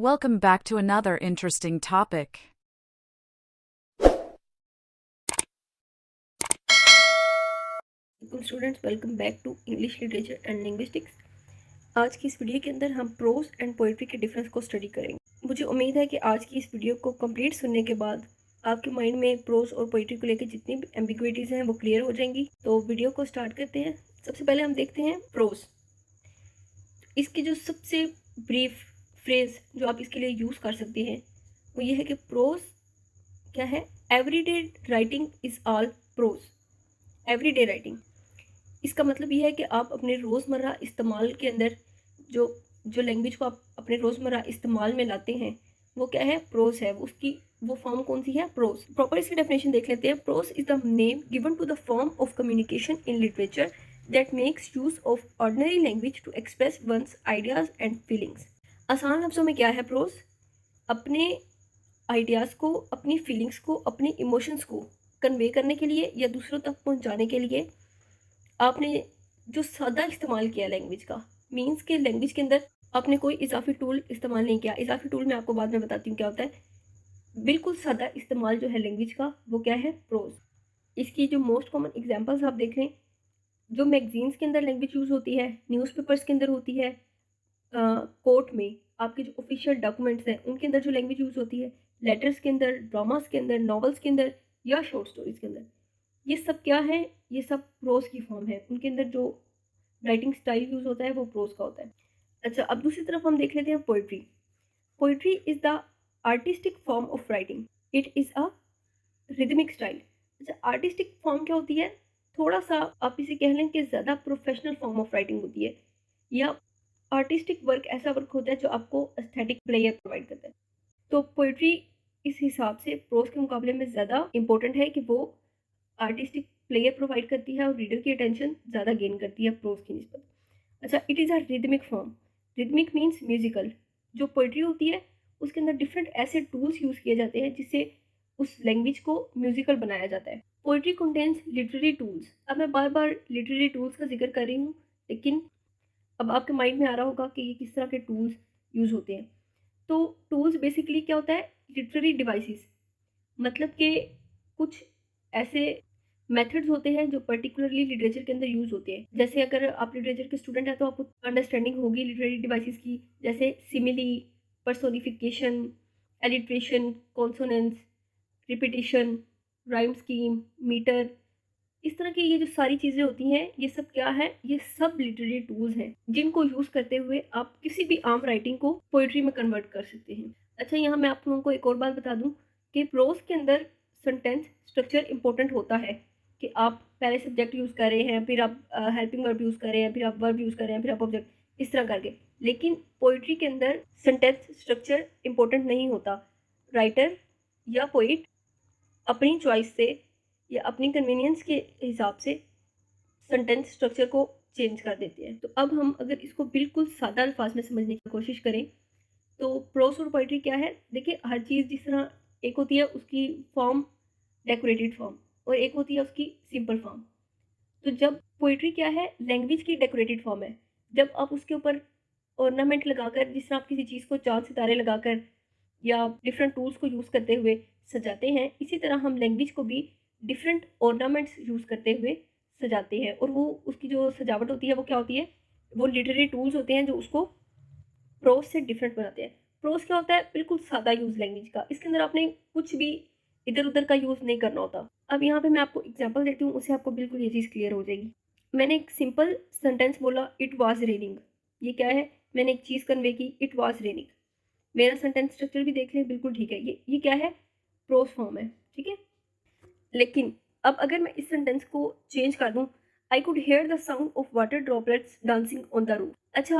Welcome back to another interesting topic. Students, welcome back to English literature and linguistics. आज की इस video के अंदर हम प्रोज एंड पोइट्री के डिफरेंस को स्टडी करेंगे। मुझे उम्मीद है कि आज की इस वीडियो को कंप्लीट सुनने के बाद आपके माइंड में प्रोज और पोइट्री को लेकर जितनी भी एम्बिग्विटीज़ हैं वो क्लियर हो जाएंगी। तो वीडियो को स्टार्ट करते हैं। सबसे पहले हम देखते हैं प्रोज। इसकी जो सबसे ब्रीफ फ्रेज जो आप इसके लिए यूज़ कर सकते हैं वो ये है कि प्रोज क्या है। Everyday writing is all prose. Everyday writing, इसका मतलब ये है कि आप अपने रोज़मर्रा इस्तेमाल के अंदर जो लैंग्वेज को आप अपने रोज़मर्रा इस्तेमाल में लाते हैं वो क्या है, प्रोज है। उसकी वो फॉर्म कौन सी है, प्रोज। प्रॉपर इसकी डेफिनेशन देख लेते हैं। Prose is the name given to the form of communication in literature that makes use of ordinary language to express one's ideas and feelings. आसान लफ्ज़ों में क्या है प्रोज, अपने आइडियाज़ को, अपनी फीलिंग्स को, अपने इमोशंस को कन्वे करने के लिए या दूसरों तक पहुंचाने के लिए आपने जो सादा इस्तेमाल किया लैंग्वेज का, मीन्स के लैंग्वेज के अंदर आपने कोई इजाफी टूल इस्तेमाल नहीं किया। इजाफी टूल मैं आपको बाद में बताती हूँ क्या होता है। बिल्कुल सादा इस्तेमाल जो है लैंग्वेज का वो क्या है, प्रोज। इसकी जो मोस्ट कॉमन एग्जांपल्स आप देख लें, जो मैगजीन्स के अंदर लैंग्वेज यूज़ होती है, न्यूज़पेपर्स के अंदर होती है, कोर्ट में आपके जो ऑफिशियल डॉक्यूमेंट्स हैं उनके अंदर जो लैंग्वेज यूज़ होती है, लेटर्स के अंदर, ड्रामास के अंदर, नॉवेल्स के अंदर या शॉर्ट स्टोरीज के अंदर, ये सब क्या है, ये सब प्रोज की फॉर्म है। उनके अंदर जो राइटिंग स्टाइल यूज़ होता है वो प्रोज का होता है। अच्छा, अब दूसरी तरफ हम देख लेते हैं poetry. Poetry is the artistic form of writing. It is a rhythmic style. अच्छा, आर्टिस्टिक फॉर्म क्या होती है, थोड़ा सा आप इसे कह लें कि ज़्यादा प्रोफेशनल फॉर्म ऑफ राइटिंग होती है, या आर्टिस्टिक वर्क ऐसा वर्क होता है जो आपको एस्थेटिक प्लेयर प्रोवाइड करता है। तो पोइट्री इस हिसाब से प्रोज के मुकाबले में ज़्यादा इंपॉर्टेंट है कि वो आर्टिस्टिक प्लेयर प्रोवाइड करती है और रीडर की अटेंशन ज़्यादा गेन करती है प्रोज की निस्बत। अच्छा, it is a rhythmic form. Rhythmic means musical. जो पोइट्री होती है उसके अंदर डिफरेंट ऐसे टूल्स यूज़ किए जाते हैं जिससे उस लैंग्वेज को म्यूजिकल बनाया जाता है। Poetry contains literary tools. अब मैं बार बार लिटरेरी टूल्स का जिक्र कर रही हूँ, लेकिन अब आपके माइंड में आ रहा होगा कि ये किस तरह के टूल्स यूज़ होते हैं। तो टूल्स बेसिकली क्या होता है, लिटरेरी डिवाइसेस, मतलब कि कुछ ऐसे मेथड्स होते हैं जो पर्टिकुलरली लिटरेचर के अंदर यूज़ होते हैं। जैसे अगर आप लिटरेचर के स्टूडेंट हैं तो आपको अंडरस्टैंडिंग होगी लिटरेरी डिवाइसेस की, जैसे simile, personification, alliteration, consonance, repetition, rhyme scheme, metre, इस तरह की ये जो सारी चीज़ें होती हैं ये सब क्या है, ये सब लिटरेरी टूल्स हैं जिनको यूज़ करते हुए आप किसी भी आम राइटिंग को पोइट्री में कन्वर्ट कर सकते हैं। अच्छा, यहाँ मैं आप लोगों को एक और बात बता दूँ कि प्रोज के अंदर सेंटेंस स्ट्रक्चर इंपॉर्टेंट होता है कि आप पहले सब्जेक्ट यूज़ कर रहे हैं, फिर आप हेल्पिंग वर्ब यूज़ कर रहे हैं, फिर आप वर्ब यूज़ कर रहे हैं, फिर आप ऑब्जेक्ट, इस तरह करके। लेकिन पोइट्री के अंदर सेंटेंस स्ट्रक्चर इंपॉर्टेंट नहीं होता। राइटर या पोइट अपनी चॉइस से या अपनी कन्वीनियंस के हिसाब से सेंटेंस स्ट्रक्चर को चेंज कर देते हैं। तो अब हम अगर इसको बिल्कुल सादा अल्फाज में समझने की कोशिश करें तो प्रोज और पोइट्री क्या है। देखिए, हर चीज़ जिस तरह एक होती है उसकी फॉर्म डेकोरेटेड फॉर्म और एक होती है उसकी सिंपल फॉर्म। तो जब पोइट्री क्या है, लैंग्वेज की डेकोरेटेड फॉर्म है। जब आप उसके ऊपर ऑर्नामेंट लगाकर, जिस तरह आप किसी चीज़ को चाँद सितारे लगाकर या डिफरेंट टूल्स को यूज़ करते हुए सजाते हैं, इसी तरह हम लैंग्वेज को भी डिफरेंट ऑर्नामेंट्स यूज़ करते हुए सजाते हैं। और वो उसकी जो सजावट होती है वो क्या होती है, वो लिटरेरी टूल्स होते हैं जो उसको प्रोज से डिफरेंट बनाते हैं। प्रोज क्या होता है, बिल्कुल सादा यूज़ लैंग्वेज का। इसके अंदर आपने कुछ भी इधर उधर का यूज़ नहीं करना होता। अब यहाँ पे मैं आपको एग्जांपल देती हूँ, उससे आपको बिल्कुल ये चीज़ क्लियर हो जाएगी। मैंने एक सिंपल सेंटेंस बोला, इट वाज रेनिंग। ये क्या है, मैंने एक चीज़ कन्वे की, इट वाज रेनिंग। मेरा सेंटेंस स्ट्रक्चर भी देख लें, बिल्कुल ठीक है। ये क्या है, प्रोज फॉर्म है, ठीक है। लेकिन अब अगर मैं इस सेंटेंस को चेंज कर दूं, I could here the sound of water droplets dancing on the roof. अच्छा,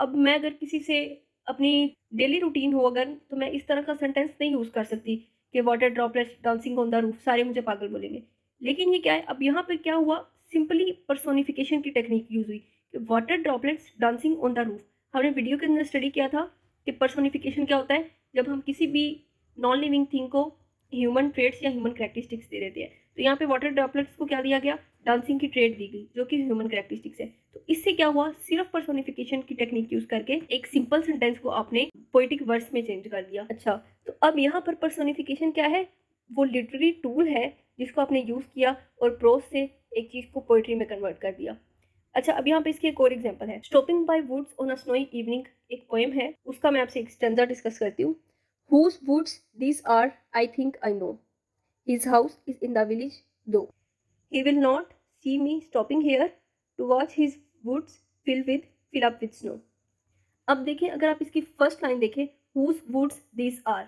अब मैं अगर किसी से अपनी डेली रूटीन हो अगर, तो मैं इस तरह का सेंटेंस नहीं यूज़ कर सकती कि water droplets dancing on the roof, सारे मुझे पागल बोलेंगे। लेकिन ये क्या है, अब यहाँ पर क्या हुआ, सिंपली पर्सोनिफिकेशन की टेक्निक यूज़ हुई कि water droplets dancing on the roof. हमने वीडियो के अंदर स्टडी किया था कि पर्सोनिफिकेशन क्या होता है, जब हम किसी भी नॉन लिविंग थिंग को ह्यूमन ट्रेट्स या ह्यूमन कैरेक्टरिस्टिक्स दे देते हैं। तो यहाँ पे वाटर ड्रॉपलेट्स को क्या दिया गया, डांसिंग की ट्रेड दी गई जो कि ह्यूमन कैरेक्टरिस्टिक्स है। तो इससे क्या हुआ, सिर्फ पर्सोनिफिकेशन की टेक्निक यूज करके एक सिंपल सेंटेंस को आपने पोएटिक वर्ड्स में चेंज कर दिया। अच्छा, तो अब यहाँ पर पर्सोनिफिकेशन क्या है, वो लिटरेरी टूल है जिसको आपने यूज किया और प्रोज से एक चीज को पोएट्री में कन्वर्ट कर दिया। अच्छा, अब यहाँ पे इसकी एक और एग्जांपल है, stopping by woods on a snowy evening, एक पोएम है, उसका मैं आपसे एक स्टैंजा डिस्कस करती हूँ। Whose woods these are, I think I know. His house is in the village, though. He will not see me stopping here to watch his woods fill up with snow. अब देखिए, अगर आप इसकी first line देखें, whose woods these are,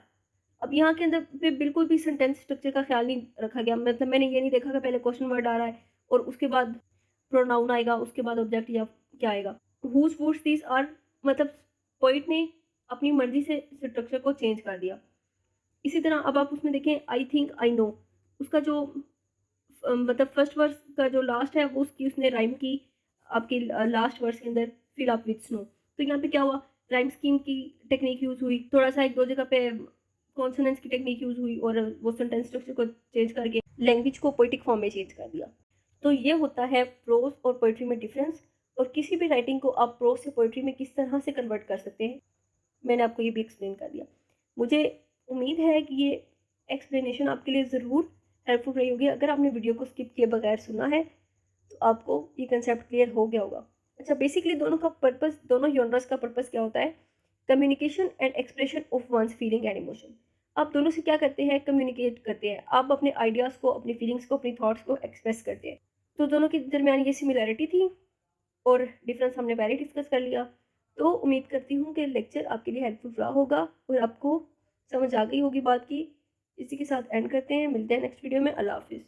अब यहाँ के अंदर पे बिल्कुल भी सेंटेंस स्ट्रक्चर का ख्याल नहीं रखा गया। मतलब मैंने ये नहीं देखा कि पहले क्वेश्चन वर्ड आ रहा है और उसके बाद प्रोनाउन आएगा, उसके बाद ऑब्जेक्ट या क्या आएगा। हुज वुड्स दीज आर, मतलब पोइट ने अपनी मर्जी से स्ट्रक्चर को चेंज कर दिया। इसी तरह अब आप उसमें देखें, आई थिंक आई नो, उसका जो मतलब फर्स्ट वर्स का जो लास्ट है वो उसकी उसने राइम की आपके लास्ट वर्स के अंदर फिल अप विद स्नो। तो यहाँ पे क्या हुआ, राइम स्कीम की टेक्निक यूज हुई, थोड़ा सा एक दो जगह पे कॉन्सोनेंट्स की टेक्निक यूज हुई और वो सेंटेंस स्ट्रक्चर को चेंज करके लैंग्वेज को पोएटिक फॉर्म में चेंज कर दिया। तो ये होता है प्रोज और पोएट्री में डिफरेंस, और किसी भी राइटिंग को आप प्रोज से पोएट्री में किस तरह से कन्वर्ट कर सकते हैं, मैंने आपको ये भी एक्सप्लेन कर दिया। मुझे उम्मीद है कि ये एक्सप्लेनेशन आपके लिए ज़रूर हेल्पफुल रही होगी। अगर आपने वीडियो को स्किप किए बगैर सुना है तो आपको ये कंसेप्ट क्लियर हो गया होगा। अच्छा, बेसिकली दोनों का पर्पस, दोनों जॉनर्स का पर्पस क्या होता है, communication and expression of one's feeling and emotion. आप दोनों से क्या करते हैं, कम्युनिकेट करते हैं, आप अपने आइडियाज़ को, अपनी फीलिंग्स को, अपनी थॉट्स को एक्सप्रेस करते हैं। तो दोनों के दरमियान ये सिमिलैरिटी थी और डिफरेंस हमने पहले डिस्कस कर लिया। तो उम्मीद करती हूँ कि लेक्चर आपके लिए हेल्पफुल रहा होगा और आपको समझ आ गई होगी बात की। इसी के साथ एंड करते हैं, मिलते हैं नेक्स्ट वीडियो में। अल्लाह हाफिज़।